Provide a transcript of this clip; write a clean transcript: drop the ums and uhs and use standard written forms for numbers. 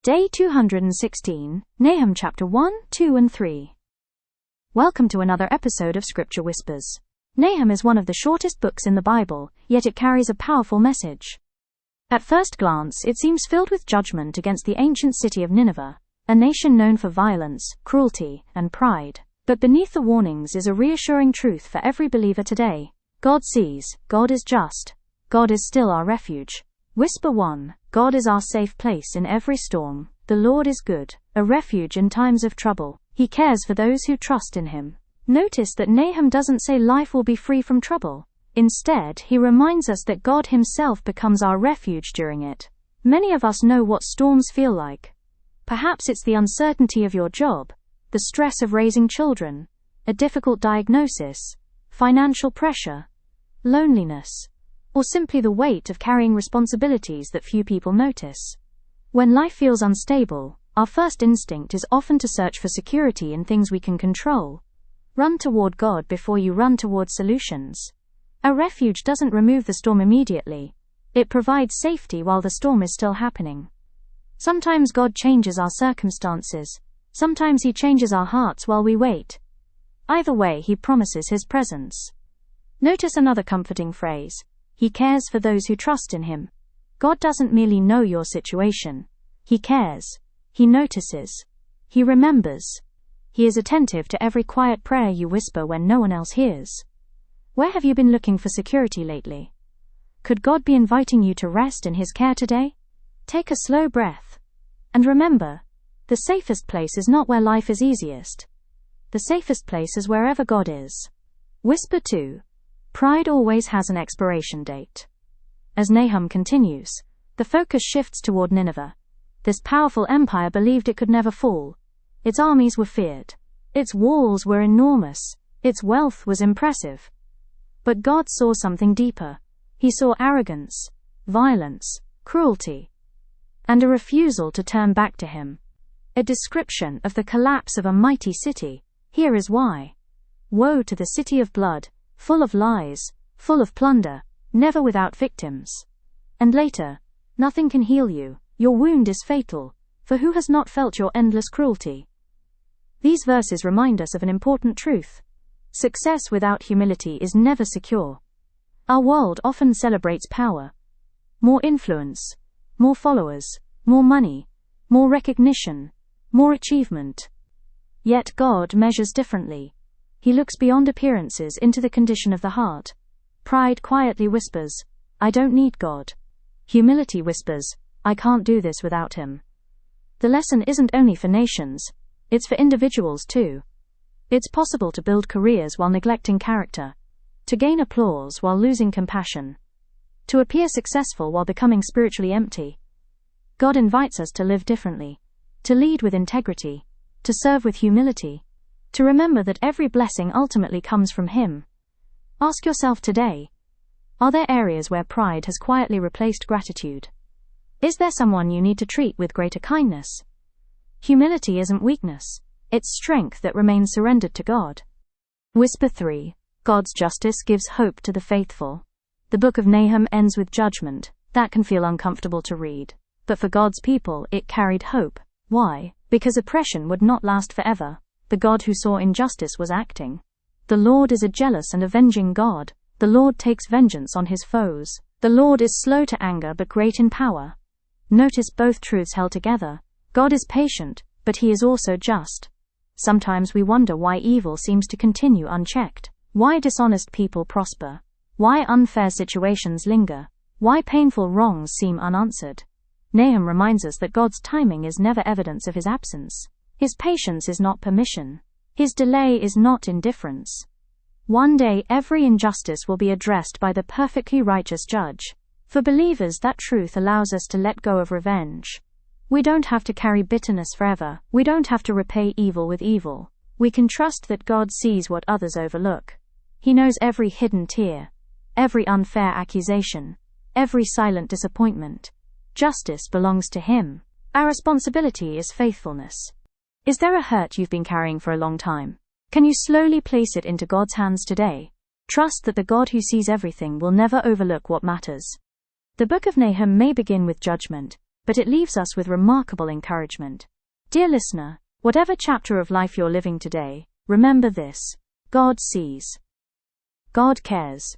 Day 216, Nahum chapter 1, 2 and 3. Welcome to another episode of Scripture Whispers. Nahum is one of the shortest books in the Bible, yet it carries a powerful message. At first glance, it seems filled with judgment against the ancient city of Nineveh, a nation known for violence, cruelty, and pride. But beneath the warnings is a reassuring truth for every believer today. God sees, God is just, God is still our refuge. Whisper 1. God is our safe place in every storm. The Lord is good, a refuge in times of trouble. He cares for those who trust in Him. Notice that Nahum doesn't say life will be free from trouble. Instead, he reminds us that God Himself becomes our refuge during it. Many of us know what storms feel like. Perhaps it's the uncertainty of your job, the stress of raising children, a difficult diagnosis, financial pressure, loneliness, or simply the weight of carrying responsibilities that few people notice. When life feels unstable, our first instinct is often to search for security in things we can control. Run toward God before you run toward solutions. A refuge doesn't remove the storm immediately. It provides safety while the storm is still happening. Sometimes God changes our circumstances. Sometimes He changes our hearts while we wait. Either way, He promises His presence. Notice another comforting phrase. He cares for those who trust in Him. God doesn't merely know your situation. He cares. He notices. He remembers. He is attentive to every quiet prayer you whisper when no one else hears. Where have you been looking for security lately? Could God be inviting you to rest in His care today? Take a slow breath. And remember, the safest place is not where life is easiest. The safest place is wherever God is. Whisper 2. Pride always has an expiration date. As Nahum continues, the focus shifts toward Nineveh. This powerful empire believed it could never fall. Its armies were feared. Its walls were enormous. Its wealth was impressive. But God saw something deeper. He saw arrogance, violence, cruelty, and a refusal to turn back to Him. A description of the collapse of a mighty city. Here is why. Woe to the city of blood, full of lies, full of plunder, never without victims. And later, nothing can heal you, your wound is fatal, for who has not felt your endless cruelty? These verses remind us of an important truth. Success without humility is never secure. Our world often celebrates power. More influence, more followers, more money, more recognition, more achievement. Yet God measures differently. He looks beyond appearances into the condition of the heart. Pride quietly whispers, I don't need God. Humility whispers, I can't do this without Him. The lesson isn't only for nations, it's for individuals too. It's possible to build careers while neglecting character, to gain applause while losing compassion, to appear successful while becoming spiritually empty. God invites us to live differently, to lead with integrity, to serve with humility, to remember that every blessing ultimately comes from Him. Ask yourself today, are there areas where pride has quietly replaced gratitude? Is there someone you need to treat with greater kindness? Humility isn't weakness, it's strength that remains surrendered to God. Whisper 3. God's justice gives hope to the faithful. The book of Nahum ends with judgment. That can feel uncomfortable to read. But for God's people, it carried hope. Why? Because oppression would not last forever. The God who saw injustice was acting. The Lord is a jealous and avenging God. The Lord takes vengeance on His foes. The Lord is slow to anger but great in power. Notice both truths held together. God is patient, but He is also just. Sometimes we wonder why evil seems to continue unchecked. Why dishonest people prosper. Why unfair situations linger. Why painful wrongs seem unanswered. Nahum reminds us that God's timing is never evidence of His absence. His patience is not permission. His delay is not indifference. One day every injustice will be addressed by the perfectly righteous judge. For believers, that truth allows us to let go of revenge. We don't have to carry bitterness forever. We don't have to repay evil with evil. We can trust that God sees what others overlook. He knows every hidden tear, every unfair accusation, every silent disappointment. Justice belongs to Him. Our responsibility is faithfulness. Is there a hurt you've been carrying for a long time? Can you slowly place it into God's hands today? Trust that the God who sees everything will never overlook what matters. The book of Nahum may begin with judgment, but it leaves us with remarkable encouragement. Dear listener, whatever chapter of life you're living today, remember this: God sees. God cares.